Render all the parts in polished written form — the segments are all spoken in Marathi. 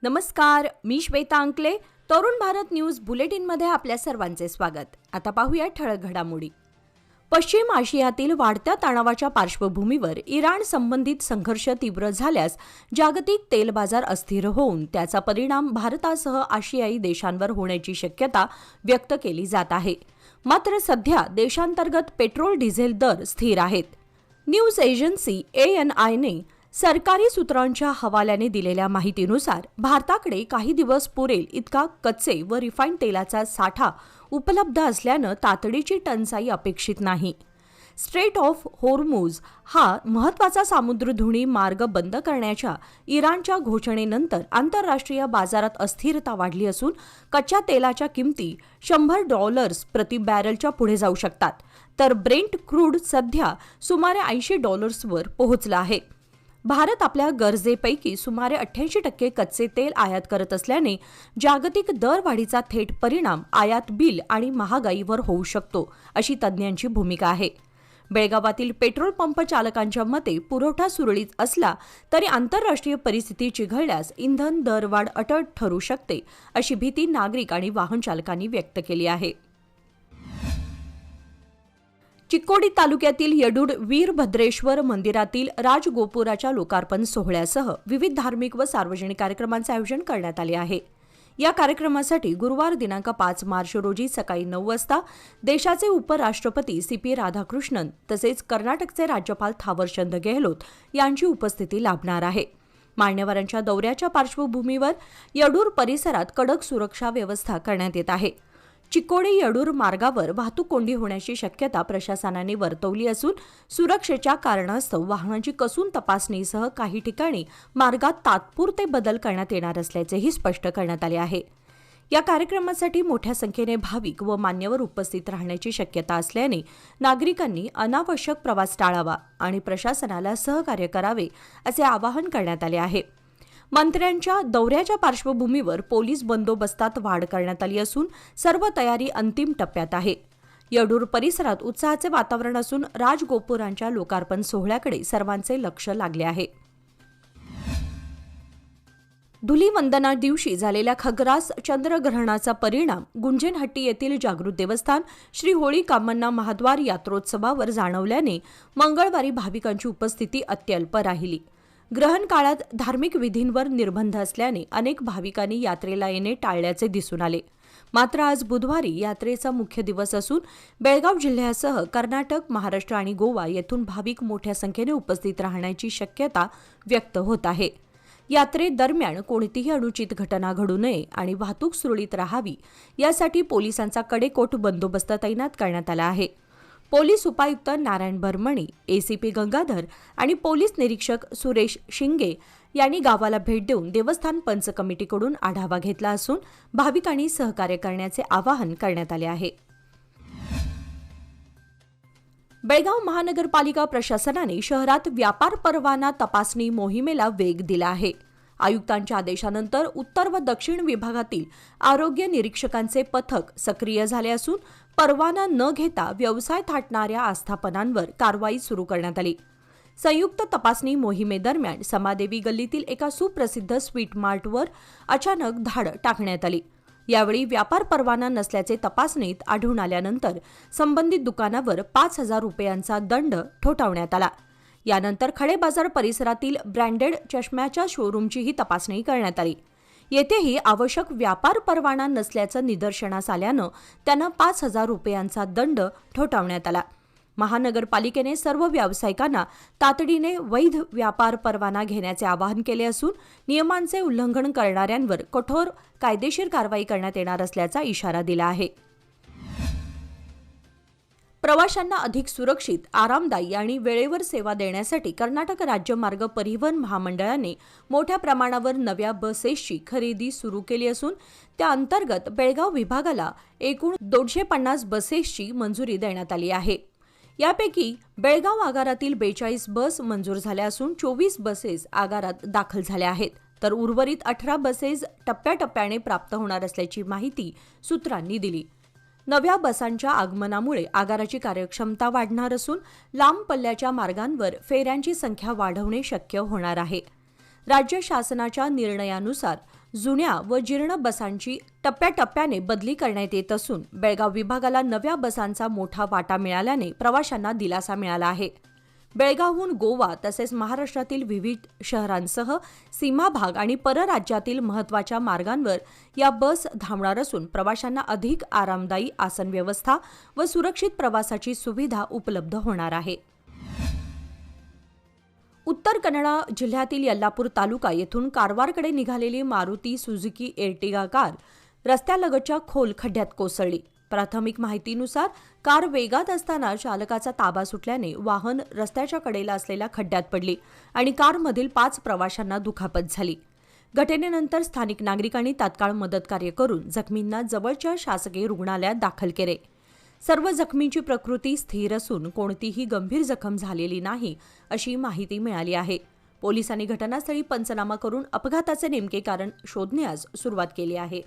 नमस्कार, मी श्वेता अंकले. तरुण भारत न्यूज बुलेटिनमध्ये आपल्या सर्वांचे स्वागत. आता पाहूया ठळक घडामोडी. पश्चिम आशियातील वाढत्या तणावाच्या पार्श्वभूमीवर इराण संबंधित संघर्ष तीव्र झाल्यास जागतिक तेल बाजार अस्थिर होऊन त्याचा परिणाम भारतासह आशियाई देशांवर होण्याची शक्यता व्यक्त केली जात आहे. मात्र सध्या देशांतर्गत पेट्रोल डिझेल दर स्थिर आहेत. न्यूज एजन्सी ANIने सरकारी सूत्रांच्या हवाल्याने दिलेल्या माहितीनुसार भारताकडे काही दिवस पुरेल इतका कच्चे व रिफाईंड तेलाचा साठा उपलब्ध असल्यानं तातडीची टंचाई अपेक्षित नाही. स्ट्रेट ऑफ होर्मुझ हा महत्त्वाचा सामुद्रधुनी मार्ग बंद करण्याच्या इराणच्या घोषणेनंतर आंतरराष्ट्रीय बाजारात अस्थिरता वाढली असून कच्च्या तेलाच्या किमती $100 प्रति बॅरलच्या पुढे जाऊ शकतात, तर ब्रेंट क्रूड सध्या सुमारे $80 वर पोहोचला आहे. भारत आपल्या गरजेपैकी सुमारे 88% कच्चे तेल आयात करत असल्याने जागतिक दरवाढीचा थेट परिणाम आयात बिल आणि महागाईवर होऊ शकतो, अशी तज्ज्ञांची भूमिका आहे. बेळगावातील पेट्रोल पंप चालकांच्या मते पुरवठा सुरळीत असला तरी आंतरराष्ट्रीय परिस्थिती चिघळल्यास इंधन दरवाढ अटळ ठरू शकते, अशी भीती नागरिक आणि वाहन चालकांनी व्यक्त केली आहे. चिक्कोडी तालुक्यातील येडूड वीरभद्रेश्वर मंदिरातील राजगोपुराच्या लोकार्पण सोहळ्यासह विविध धार्मिक व सार्वजनिक कार्यक्रमांचे आयोजन करण्यात आले आहे. या कार्यक्रमासाठी गुरुवार दिनांक 5 मार्च रोजी सकाळी 9 वाजता देशाचे उपराष्ट्रपती CP राधाकृष्णन तसेच कर्नाटकचे राज्यपाल थावरचंद गेहलोत यांची उपस्थिती लाभणार आहे. मान्यवरांच्या दौऱ्याच्या पार्श्वभूमीवर येडूर परिसरात कडक सुरक्षा व्यवस्था करण्यात येत आहे. चिक्कोडी येडूर मार्गावर वाहतूक कोंडी होण्याची शक्यता प्रशासनाने वर्तवली असून सुरक्षेच्या कारणास्तव वाहनांची कसून तपासणीसह काही ठिकाणी मार्गात तात्पुरते बदल करण्यात येणार असल्याचेही स्पष्ट करण्यात आले आहे. या कार्यक्रमासाठी मोठ्या संख्येने भाविक व मान्यवर उपस्थित राहण्याची शक्यता असल्याने नागरिकांनी अनावश्यक प्रवास टाळावा आणि प्रशासनाला सहकार्य करावे असे आवाहन करण्यात आले आहे. मंत्र्यांच्या दौऱ्याच्या पार्श्वभूमीवर पोलीस बंदोबस्तात वाढ करण्यात आली असून सर्व तयारी अंतिम टप्प्यात आहे. येडूर परिसरात उत्साहाचे वातावरण असून राजगोपुरांच्या लोकार्पण सोहळ्याकडे सर्वांचे लक्ष लागले आहे. धुलीवंदना दिवशी झालेल्या खग्रास चंद्रग्रहणाचा परिणाम गुंजनहट्टी येथील जागृत देवस्थान श्री होळी कामण्णा महाद्वार यात्रोत्सवावर जाणवल्याने मंगळवारी भाविकांची उपस्थिती अत्यल्प राहिली. ग्रहण काळात धार्मिक विधींवर निर्बंध असल्याने अनेक भाविकांनी यात्रेला येणे टाळल्याचे दिसून आले. मात्र आज बुधवारी यात्रेचा मुख्य दिवस असून बेळगाव जिल्ह्यासह कर्नाटक, महाराष्ट्र आणि गोवा येथून भाविक मोठ्या संख्येने उपस्थित राहण्याची शक्यता व्यक्त होत आहे. यात्रेदरम्यान कोणतीही अनुचित घटना घडू नये आणि वाहतूक सुरळीत राहावी यासाठी पोलिसांचा कडेकोट बंदोबस्त तैनात करण्यात आला आहे. पोलीस उपायुक्त नारायण भरमणी, ACP गंगाधर आणि पोलीस निरीक्षक सुरेश शिंगे यांनी गावाला भेट देऊन देवस्थान पंच कमिटीकडून आढावा घेतला असून भाविकांनी सहकार्य करण्याचे आवाहन करण्यात आले आहे. बेळगाव महानगरपालिका प्रशासनाने शहरात व्यापार परवाना तपासणी मोहिमेला वेग दिला आहे. आयुक्तांच्या आदेशानंतर उत्तर व दक्षिण विभागातील आरोग्य निरीक्षकांचे पथक सक्रिय झाले असून परवाना न घेता व्यवसाय थाटणाऱ्या आस्थापनांवर कारवाई सुरू करण्यात आली. संयुक्त तपासणी मोहिमेदरम्यान समादेवी गल्लीतील एका सुप्रसिद्ध स्वीट मार्टवर अचानक धाड टाकण्यात आली. यावेळी व्यापार परवाना नसल्याचे तपासणीत आढळून आल्यानंतर संबंधित दुकानावर ₹5,000 दंड ठोठावण्यात आला. यानंतर खडेबाजार परिसरातील ब्रँडेड चष्म्याच्या शोरूमचीही तपासणी करण्यात आली. येथेही आवश्यक व्यापार परवाना नसल्याचं निदर्शनास आल्यानं त्यांना ₹5,000 दंड ठोठावण्यात आला. महानगरपालिकेने सर्व व्यावसायिकांना तातडीने वैध व्यापार परवाना घेण्याचे आवाहन केले असून नियमांचे उल्लंघन करणाऱ्यांवर कठोर कायदेशीर कारवाई करण्यात येणार असल्याचा इशारा दिला आहे. प्रवाशांना अधिक सुरक्षित, आरामदायी आणि वेळेवर सेवा देण्यासाठी कर्नाटक राज्य मार्ग परिवहन महामंडळाने मोठ्या प्रमाणावर नव्या बसेसची खरेदी सुरू केली असून त्या अंतर्गत बेळगाव विभागाला एकूण 250 बसेसची मंजुरी देण्यात आली आहे. यापैकी बेळगाव आगारातील 42 बस मंजूर झाल्या असून 24 बसेस आगारात दाखल झाल्या आहेत, तर उर्वरित 18 बसेस टप्प्याटप्प्याने प्राप्त होणार असल्याची माहिती सूत्रांनी दिली. नव्या बसांच्या आगमनामुळे आगाराची कार्यक्षमता वाढणार असून लांब पल्ल्याच्या मार्गांवर फेऱ्यांची संख्या वाढवणे शक्य होणार आहे. राज्य शासनाच्या निर्णयानुसार जुन्या व जीर्ण बसांची टप्प्याटप्प्याने बदली करण्यात येत असून बेळगाव विभागाला नव्या बसांचा मोठा वाटा मिळाल्याने प्रवाशांना दिलासा मिळाला आहे. बेळगावहून गोवा तसेच महाराष्ट्रातील विविध शहरांसह सीमा भाग आणि परराज्यातील महत्त्वाच्या मार्गांवर या बस धावणार असून प्रवाशांना अधिक आरामदायी आसन व्यवस्था व सुरक्षित प्रवासाची सुविधा उपलब्ध होणार आहे. उत्तर कन्नडा जिल्ह्यातील यल्लापूर तालुका येथून कारवारकडे निघालेली मारुती सुझुकी एर्टिगा कार रस्त्यालगतच्या खोल खड्ड्यात कोसळली. प्राथमिक माहितीनुसार कार वेगात असताना चालकाचा ताबा सुटल्याने वाहन रस्त्याच्या कडेला असलेल्या खड्ड्यात पडली आणि कारमधील 5 प्रवाशांना दुखापत झाली. घटनेनंतर स्थानिक नागरिकांनी तात्काळ मदतकार्य करून जखमींना जवळच्या शासकीय रुग्णालयात दाखल केले. सर्व जखमींची प्रकृती स्थिर असून कोणतीही गंभीर जखम झालेली नाही अशी माहिती मिळाली आहे. पोलिसांनी घटनास्थळी पंचनामा करून अपघाताचे नेमके कारण शोधण्यास सुरुवात केली आहे.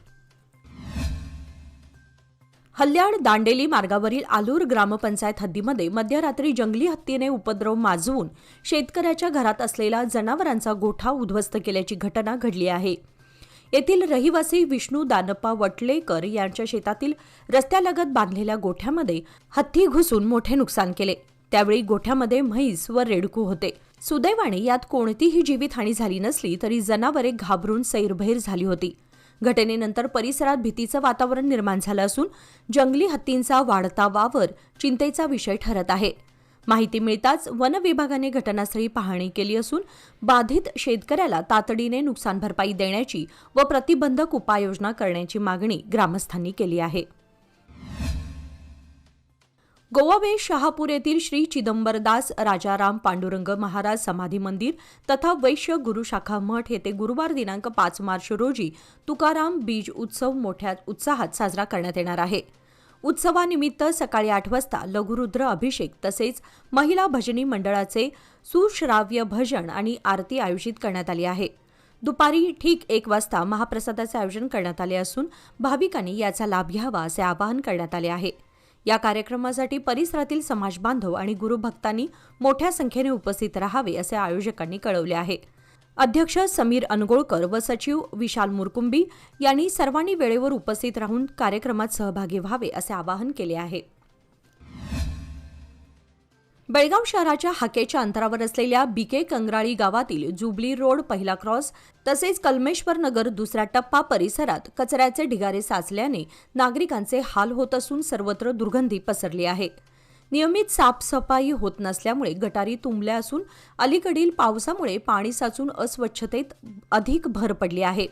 हल्याड दांडेली मार्गावरील आलूर ग्रामपंचायत हद्दीमध्ये मध्यरात्री जंगली हत्तीने उपद्रव माजवून शेतकऱ्याच्या घरात असलेला जनावरांचा गोठा उद्ध्वस्त केल्याची घटना घडली आहे. येथील रहिवासी विष्णू दानप्पा वटलेकर यांच्या शेतातील रस्त्यालगत बांधलेल्या गोठ्यामध्ये हत्ती घुसून मोठे नुकसान केले. त्यावेळी गोठ्यामध्ये म्हैस व रेडकू होते. सुदैवाने यात कोणतीही जीवितहानी झाली नसली तरी जनावरे घाबरून सैरभैर झाली होती. घटनेनंतर परिसरात भीतीचं वातावरण निर्माण झालं असून जंगली हत्तींचा वाढता वावर चिंतेचा विषय ठरत आहे. माहिती मिळताच वन विभागाने घटनास्थळी पाहणी केली असून बाधित शेतकऱ्याला तातडीने नुकसान भरपाई देण्याची व प्रतिबंधक उपाययोजना करण्याची मागणी ग्रामस्थांनी केली आहे. गोवा शहापूर येथील श्री चिदंबरदास राजाराम पांडुरंग महाराज समाधी मंदिर तथा वैश्य गुरुशाखा मठ येथे गुरुवार दिनांक 5 मार्च रोजी तुकाराम बीज उत्सव मोठ्या उत्साहात साजरा करण्यात येणार आहे. उत्सवानिमित्त सकाळी 8 वाजता लघुरुद्र अभिषेक तसेच महिला भजनी मंडळाचे सुश्राव्य भजन आणि आरती आयोजित करण्यात आली आहे. दुपारी ठीक 1 वाजता महाप्रसादाचे आयोजन करण्यात आले असून भाविकांनी याचा लाभ घ्यावा असे आवाहन करण्यात आले आहे. या कार्यक्रमासाठी परिसरातील समाज बांधव आणि गुरुभक्तांनी मोठ्या संख्येने उपस्थित राहावे असे आयोजकांनी कळवले आहे. अध्यक्ष समीर अनगोळकर व सचिव विशाल मुरकुंबी यांनी सर्वांनी वेळेवर उपस्थित राहून कार्यक्रमात सहभागी व्हावे असे आवाहन केले आहे. बेळगाव शहराच्या हाकेच्या अंतरावर असलेल्या बीके कंगराळी गावातील जुबली रोड पहिला क्रॉस तसेच कलमेश्वर नगर दुसरा टप्पा परिसरात कचऱ्याचे ढिगारे साचल्याने नागरिकांचे हाल होत असून सर्वत्र दुर्गंधी पसरली आहे. नियमित साफसफाई होत नसल्यामुळे गटारी तुंबल्या असून अलीकडील पावसामुळे पाणी साचून अस्वच्छतेत अधिक भर पडली आहे.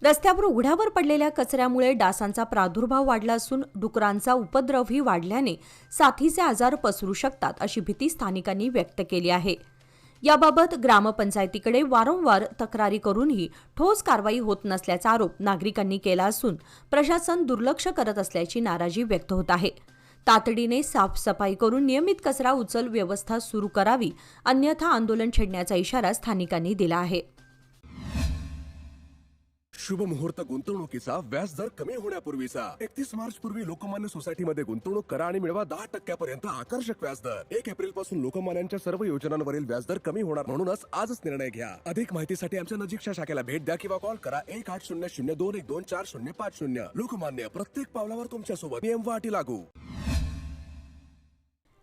रस्त्यावर उघड्यावर पडलेल्या कचऱ्यामुळे डासांचा प्रादुर्भाव वाढला असून डुकरांचा उपद्रवही वाढल्याने साथीचे आजार पसरू शकतात अशी भीती स्थानिकांनी व्यक्त केली आहे. याबाबत ग्रामपंचायतीकडे वारंवार तक्रारी करूनही ठोस कारवाई होत नसल्याचा आरोप नागरिकांनी केला असून प्रशासन दुर्लक्ष करत असल्याची नाराजी व्यक्त होत आहे. तातडीने साफसफाई करून नियमित कचरा उचल व्यवस्था सुरू करावी, अन्यथा आंदोलन छेडण्याचा इशारा स्थानिकांनी दिला आहे. शुभ मुहूर्त गुंतवणुकीचा व्याजदर कमी होण्यापूर्वीचा 31 मार्च पूर्वी लोकमान्य सोसायटीमध्ये गुंतवणूक करा आणि मिळवा 10% आकर्षक व्याजदर. 1 एप्रिल पासून लोकमान्यांच्या सर्व योजनांवरील व्याजदर कमी होणार, म्हणूनच आजच निर्णय घ्या. अधिक माहितीसाठी आमच्या नजीकच्या शाखेला भेट द्या किंवा कॉल करा 1800-212-4050. लोकमान्य, प्रत्येक पावलावर तुमच्या सोबत. नियम व अटी लागू.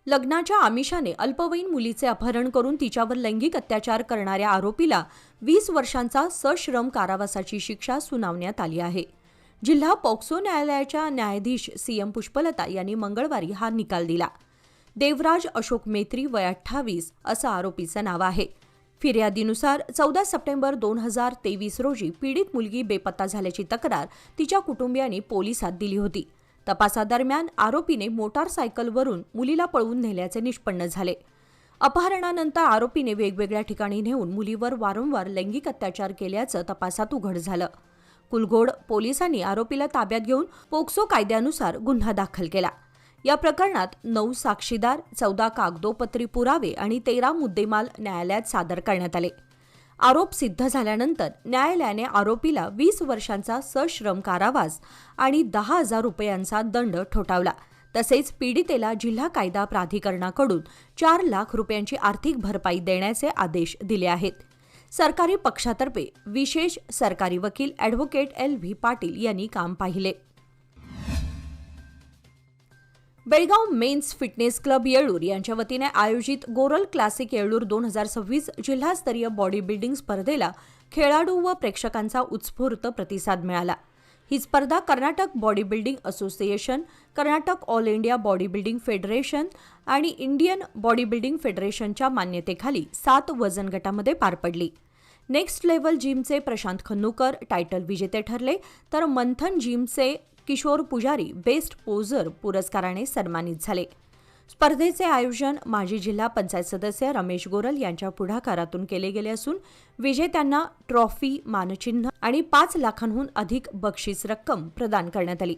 लग्नाच्या आमिषाने अल्पवयीन मुलीचे अपहरण करून तिच्यावर लैंगिक अत्याचार करणाऱ्या आरोपीला 20 वर्षांचा सश्रम कारावासाची शिक्षा सुनावण्यात आली आहे. जिल्हा पॉक्सो न्यायालयाच्या न्यायाधीश CM पुष्पलता यांनी मंगळवारी हा निकाल दिला. देवराज अशोक मेत्री वय 28 असं आरोपीचं नाव आहे. फिर्यादीनुसार 14 सप्टेंबर 2023 रोजी पीडित मुलगी बेपत्ता झाल्याची तक्रार तिच्या कुटुंबियांनी पोलिसात दिली होती. तपासादरम्यान आरोपीने मोटारसायकलवरून मुलीला पळवून नेल्याचे निष्पन्न झाले. अपहरणानंतर आरोपीने वेगवेगळ्या ठिकाणी नेऊन मुलीवर वारंवार लैंगिक अत्याचार केल्याचं तपासात उघड झालं. कुलघोड पोलिसांनी आरोपीला ताब्यात घेऊन पोक्सो कायद्यानुसार गुन्हा दाखल केला. या प्रकरणात 9 साक्षीदार, 14 कागदोपत्री पुरावे आणि 13 मुद्देमाल न्यायालयात सादर करण्यात आले. आरोप सिद्ध झाल्यानंतर न्यायालयाने आरोपीला 20 वर्षांचा सश्रम कारावास आणि 10,000 रुपयांचा दंड ठोठावला. तसेच पीडितेला जिल्हा कायदा प्राधिकरणाकडून 4 लाख रुपयांची आर्थिक भरपाई देण्याचे आदेश दिले आहेत. सरकारी पक्षातर्फे विशेष सरकारी वकील ॲडव्होकेट LV पाटील यांनी काम पाहिले. बेळगाव मेन्स फिटनेस क्लब येळूर यांच्या वतीने आयोजित गोरल क्लासिक येळूर 2026 जिल्हास्तरीय बॉडी बिल्डिंग स्पर्धेला खेळाडू व प्रेक्षकांचा उत्स्फूर्त प्रतिसाद मिळाला. ही स्पर्धा Karnataka body building association, Karnataka all India body building federation आणि इंडियन बॉडी बिल्डिंग फेडरेशनच्या मान्यतेखाली 7 वजन गटामध्ये पार पडली. नेक्स्ट लेव्हल जिमचे प्रशांत खन्नूकर टायटल विजेते ठरले, तर मंथन जिमचे किशोर पुजारी बेस्ट पोझर पुरस्काराने सन्मानित झाले. स्पर्धेचे आयोजन माजी जिल्हा पंचायत सदस्य रमेश गोरल यांच्या पुढाकारातून केले गेले असून विजेत्यांना ट्रॉफी, मानचिन्ह आणि 5 लाखांहून अधिक बक्षीस रक्कम प्रदान करण्यात आली.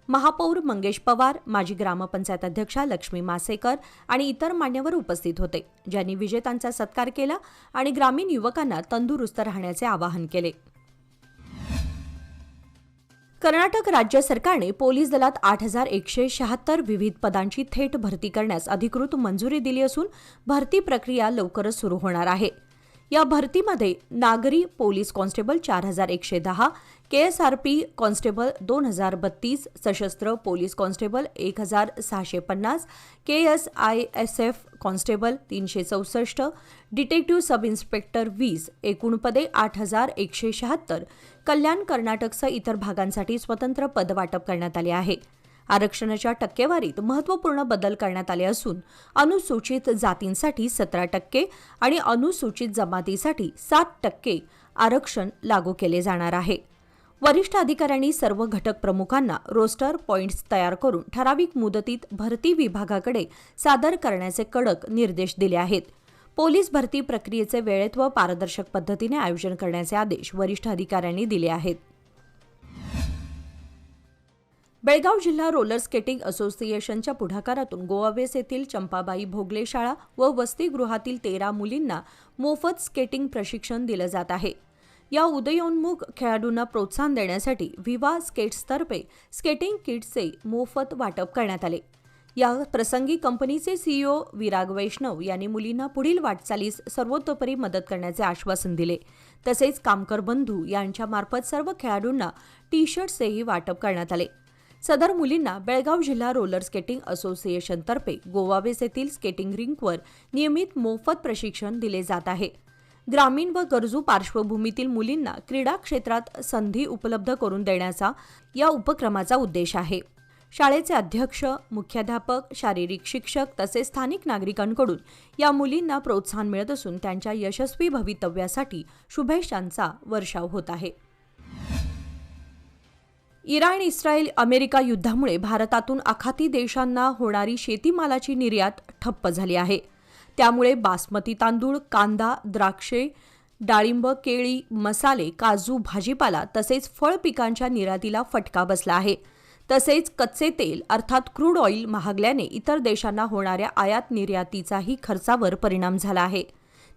महापौर मंगेश पवार, माजी ग्रामपंचायत अध्यक्षा लक्ष्मी मासेकर आणि इतर मान्यवर उपस्थित होते, ज्यांनी विजेत्यांचा सत्कार केला आणि ग्रामीण युवकांना तंदुरुस्त राहण्याचे आवाहन केले. कर्नाटक राज्य सरकारने पोलीस दलात 8,176 विविध पदांची थेट भरती करण्यास अधिकृत मंजुरी दिली असून भरती प्रक्रिया लवकरच सुरू होणार आहे. या भरतीमध्ये नागरी पोलीस कॉन्स्टेबल 4,110, KSRP कॉन्स्टेबल 2,032, सशस्त्र police constable 1,650, KSISF constable 364, detective sub inspector 20, एकूण पदे 8,176. कल्याण कर्नाटकसह इतर भागांसाठी स्वतंत्र पदवाटप करण्यात आले आहे. आरक्षणाच्या टक्केवारीत महत्त्वपूर्ण बदल करण्यात आले असून अनुसूचित जातींसाठी 17% आणि अनुसूचित जमातीसाठी 7% आरक्षण लागू केले जाणार आहे. वरिष्ठ अधिकाऱ्यांनी सर्व घटक प्रमुखांना रोस्टर पॉइंट्स तयार करून ठराविक मुदतीत भरती विभागाकडे सादर करण्याचे कडक निर्देश दिले आहेत. पोलीस भरती प्रक्रियेचे वेळेत व पारदर्शक पद्धतीने आयोजन करण्याचे आदेश वरिष्ठ अधिकाऱ्यांनी दिले आहेत. बेळगाव जिल्हा रोलर स्केटिंग असोसिएशनच्या पुढाकारातून गोवावेस येथील चंपाबाई भोगले शाळा व वसतिगृहातील 13 मुलींना मोफत स्केटिंग प्रशिक्षण दिलं जात आहे. या उदयोन्मुख खेळाडूंना प्रोत्साहन देण्यासाठी विवा स्केट्सतर्फे स्केटिंग किट्सचे मोफत वाटप करण्यात आले. या प्रसंगी कंपनीचे CEO विराग वैष्णव यांनी मुलींना पुढील वाटचालीस सर्वतोपरी मदत करण्याचे आश्वासन दिले. तसेच कामकर बंधू यांच्यामार्फत सर्व खेळाडूंना टी-शर्ट्सचेही वाटप करण्यात आले. सदर मुलींना बेळगाव जिल्हा रोलर स्केटिंग असोसिएशनतर्फे गोवावेस येथील स्केटिंग रिंकवर नियमित मोफत प्रशिक्षण दिले जात आहे. ग्रामीण व गरजू पार्श्वभूमीतील मुलींना क्रीडा क्षेत्रात संधी उपलब्ध करून देण्याचा या उपक्रमाचा उद्देश आहे. शाळेचे अध्यक्ष, मुख्याध्यापक, शारीरिक शिक्षक तसेच स्थानिक नागरिकांकडून या मुलींना प्रोत्साहन मिळत असून त्यांच्या यशस्वी भवितव्यासाठी शुभेच्छांचा वर्षाव होत आहे. इराण-इस्रायल अमेरिका युद्धामुळे भारतातून आखाती देशांना होणारी शेतीमालाची निर्यात ठप्प झाली आहे. त्यामुळे बासमती तांदूळ, कांदा, द्राक्षे, डाळिंब, केळी, मसाले, काजू, भाजीपाला तसेच फळ पिकांच्या निर्यातीला फटका बसला आहे. तसेच कच्चे तेल अर्थात क्रूड ऑइल महागल्याने इतर देशांना होणाऱ्या आयात निर्यातीचाही खर्चावर परिणाम झाला आहे.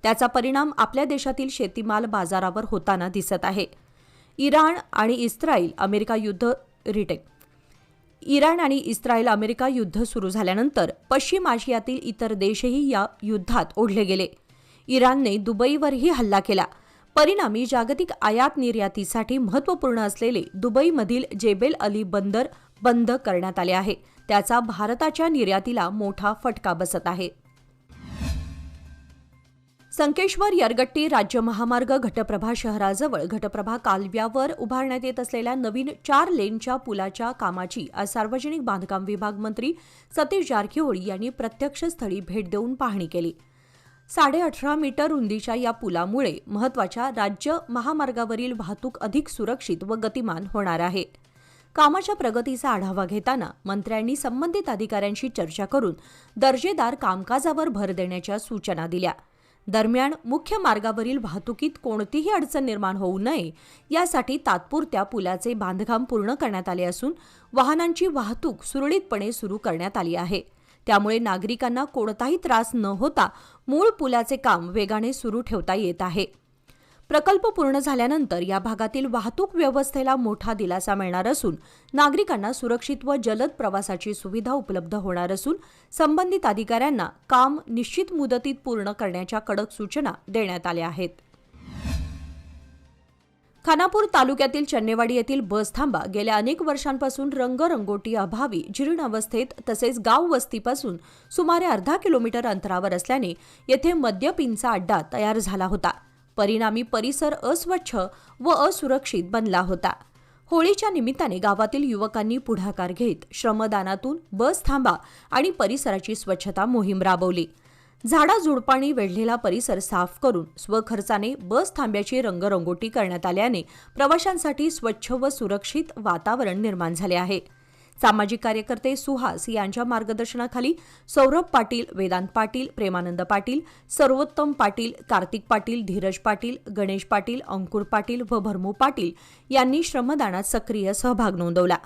त्याचा परिणाम आपल्या देशातील शेतीमाल बाजारावर होताना दिसत आहे. इराण आणि इस्रायल अमेरिका युद्ध सुरू झाल्यानंतर पश्चिम आशियातील इतर देशही या युद्धात ओढले गेले. इराणने दुबईवरही हल्ला केला. परिणामी जागतिक आयात निर्यातीसाठी महत्त्वपूर्ण असलेले दुबईमधील जेबेल अली बंदर बंद करण्यात आले आहे. त्याचा भारताच्या निर्यातीला मोठा फटका बसत आहे. संकेश्वर यरगट्टी राज्य महामार्ग घटप्रभा शहराजवळ घटप्रभा कालव्यावर उभारण्यात येत असलेल्या नवीन 4 लेनच्या पुलाच्या कामाची आज सार्वजनिक बांधकाम विभाग मंत्री सतीश जारकिहोळी यांनी प्रत्यक्ष स्थळी भेट देऊन पाहणी केली. 18.5 मीटर रुंदीच्या या पुलामुळे महत्त्वाच्या राज्य महामार्गावरील वाहतूक अधिक सुरक्षित व गतिमान होणार आहे. कामाच्या प्रगतीचा आढावा घेताना मंत्र्यांनी संबंधित अधिकाऱ्यांशी चर्चा करून दर्जेदार कामकाजावर भर देण्याच्या सूचना दिल्या. दरम्यान मुख्य मार्गावरील वाहतुकीत कोणतीही अडचण निर्माण होऊ नये यासाठी तात्पुरत्या पुलाचे बांधकाम पूर्ण करण्यात आले असून वाहनांची वाहतूक सुरळीतपणे सुरू करण्यात आली आहे. त्यामुळे नागरिकांना कोणताही त्रास न होता मूळ पुलाचे काम वेगाने सुरू ठेवता येत आहे. प्रकल्प पूर्ण झाल्यानंतर या भागातील वाहतूक व्यवस्थेला मोठा दिलासा मिळणार असून नागरिकांना सुरक्षित व जलद प्रवासाची सुविधा उपलब्ध होणार असून संबंधित अधिकाऱ्यांना काम निश्चित मुदतीत पूर्ण करण्याच्या कडक सूचना देण्यात आल्या आहेत. खानापूर तालुक्यातील चन्नेवाडी येथील बस थांबा गेल्या अनेक वर्षांपासून रंगरंगोटी अभावी जीर्ण अवस्थेत तसेच गाव वस्तीपासून सुमारे अर्धा किलोमीटर अंतरावर असल्याने येथे मद्यपींचा अड्डा तयार झाला होता. परिणामी परिसर अस्वच्छ व असुरक्षित बनला होता. होळीच्या निमित्ताने गावातील युवकांनी पुढाकार घेत श्रमदानातून बस थांबा आणि परिसराची स्वच्छता मोहीम राबवली. झाडाझुडपांनी वेढलेला परिसर साफ करून स्वखर्चाने बस थांब्याची रंगरंगोटी करण्यात आल्याने प्रवाशांसाठी स्वच्छ व सुरक्षित वातावरण निर्माण झाले आहे. सामाजिक कार्यकर्ते सुहास यांच्या मार्गदर्शनाखाली सौरभ पाटील, वेदांत पाटील, प्रेमानंद पाटील, सर्वोत्तम पाटील, कार्तिक पाटील, धीरज पाटील, गणेश पाटील, अंकुर पाटील व भरमू पाटील यांनी श्रमदानात सक्रिय सहभाग नोंदवला.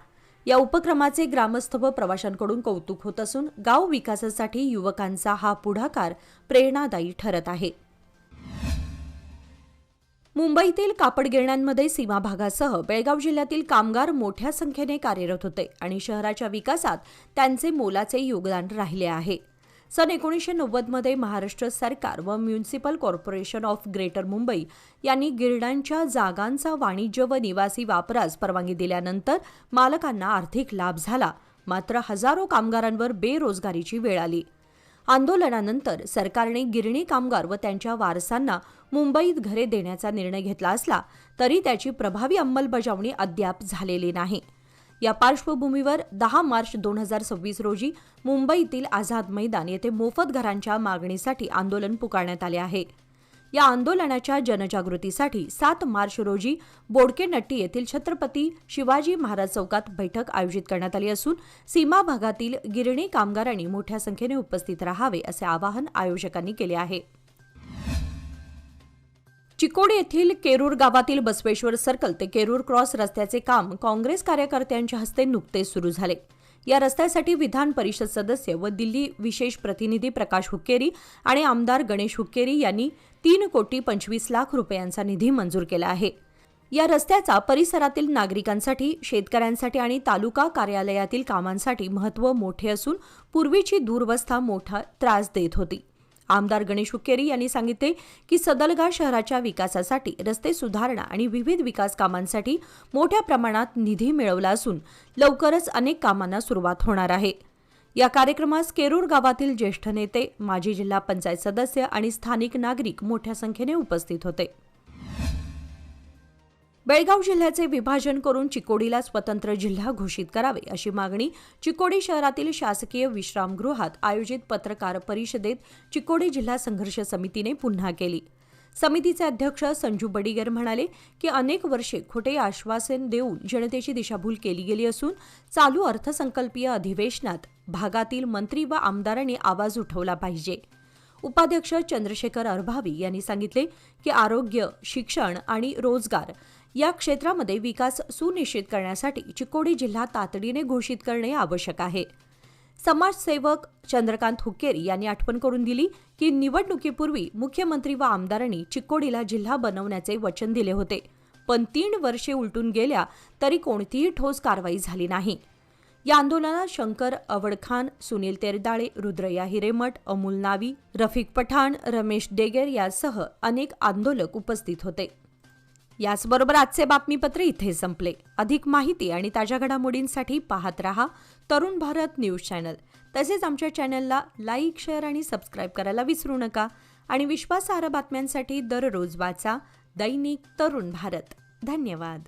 या उपक्रमाचे ग्रामस्थ व प्रवाशांकडून कौतुक होत असून गाव विकासासाठी युवकांचा हा पुढाकार प्रेरणादायी ठरत आहे. मुंबईतील कापड गिरण्यांमध्ये सीमा भागासह बेळगाव जिल्ह्यातील कामगार मोठ्या संख्येने कार्यरत होते आणि शहराच्या विकासात त्यांचे मोलाचे योगदान राहिले आहे. सन 1990 मध्ये महाराष्ट्र सरकार व municipal corporation of greater Mumbai यांनी गिरण्यांच्या जागांचा वाणिज्य व निवासी वापरास परवानगी दिल्यानंतर मालकांना आर्थिक लाभ झाला. मात्र हजारो कामगारांवर बेरोजगारीची वेळ आली. आंदोलनानंतर सरकारने गिरणी कामगार व त्यांच्या वारसांना मुंबईत घरे देण्याचा निर्णय घेतला असला तरी त्याची प्रभावी अंमलबजावणी अद्याप झालेली नाही. या पार्श्वभूमीवर 10 मार्च 2026 रोजी मुंबईतील आझाद मैदान येथे मोफत घरांच्या मागणीसाठी आंदोलन पुकारण्यात आले आहे. या आंदोलनाच्या जनजागृतीसाठी 7 मार्च रोजी बोडकेनट्टी येथील छत्रपती शिवाजी महाराज चौकात बैठक आयोजित करण्यात आली असून सीमा भागातील गिरणी कामगारांनी मोठ्या संख्येने उपस्थित राहावे असे आवाहन आयोजकांनी केले आहे. चिकोडी येथील केरूर गावातील बसवेश्वर सर्कल ते केरूर क्रॉस रस्त्याचे काम काँग्रेस कार्यकर्त्यांच्या हस्ते नुकतेच सुरू झाले. या रस्त्यासाठी विधान परिषद सदस्य व दिल्ली विशेष प्रतिनिधी प्रकाश हुक्केरी आणि आमदार गणेश हुक्केरी यांनी 3,25,00,000 रुपयांचा निधी मंजूर केला आहे. या रस्त्याचा परिसरातील नागरिकांसाठी, शेतकऱ्यांसाठी आणि तालुका कार्यालयातील कामांसाठी महत्त्व मोठे असून पूर्वीची दुरवस्था मोठा त्रास देत होती. आमदार गणेश हुक्केरी यांनी सांगितले की सदलगा शहराच्या विकासासाठी, रस्ते सुधारणा आणि विविध विकास कामांसाठी मोठ्या प्रमाणात निधी मिळवला असून लवकरच अनेक कामांना सुरुवात होणार आहे. या कार्यक्रमास केरूर गावातील ज्येष्ठ नेते, माजी जिल्हा पंचायत सदस्य आणि स्थानिक नागरिक मोठ्या संख्येने उपस्थित होते. बेळगाव जिल्ह्याचे विभाजन करून चिकोडीला स्वतंत्र जिल्हा घोषित करावे अशी मागणी चिकोडी शहरातील शासकीय विश्रामगृहात आयोजित पत्रकार परिषदेत चिकोडी जिल्हा संघर्ष समितीने पुन्हा केली. समितीचे अध्यक्ष संजू बडिगर म्हणाले की अनेक वर्षे खोटे आश्वासन देऊन जनतेची दिशाभूल केली गेली असून चालू अर्थसंकल्पीय अधिवेशनात भागातील मंत्री व आमदारांनी आवाज उठवला पाहिजे. उपाध्यक्ष चंद्रशेखर अरभावी यांनी सांगितले की आरोग्य, शिक्षण आणि रोजगार या क्षेत्रामध्ये विकास सुनिश्चित करण्यासाठी चिकोडी जिल्हा तातडीने घोषित करणे आवश्यक आहे. समाजसेवक चंद्रकांत हुक्केरी यांनी आठवण करून दिली की निवडणुकीपूर्वी मुख्यमंत्री व आमदारांनी चिकोडीला जिल्हा बनवण्याचे वचन दिले होते, पण 3 वर्षे उलटून गेल्या तरी कोणतीही ठोस कारवाई झाली नाही. या आंदोलनात शंकर अवडखान, सुनील तेरदाळे, रुद्रया हिरेमठ, अमोल नावी, रफिक पठाण, रमेश डेगर यासह अनेक आंदोलक उपस्थित होते. याचबरोबर आजचे बातमीपत्र इथे संपले. अधिक माहिती आणि ताज्या घडामोडींसाठी पाहत रहा तरुण भारत न्यूज चॅनल. तसेच आमच्या चॅनलला लाईक, शेअर आणि सबस्क्राईब करायला विसरू नका. आणि विश्वासार्ह बातम्यांसाठी दररोज वाचा दैनिक तरुण भारत. धन्यवाद.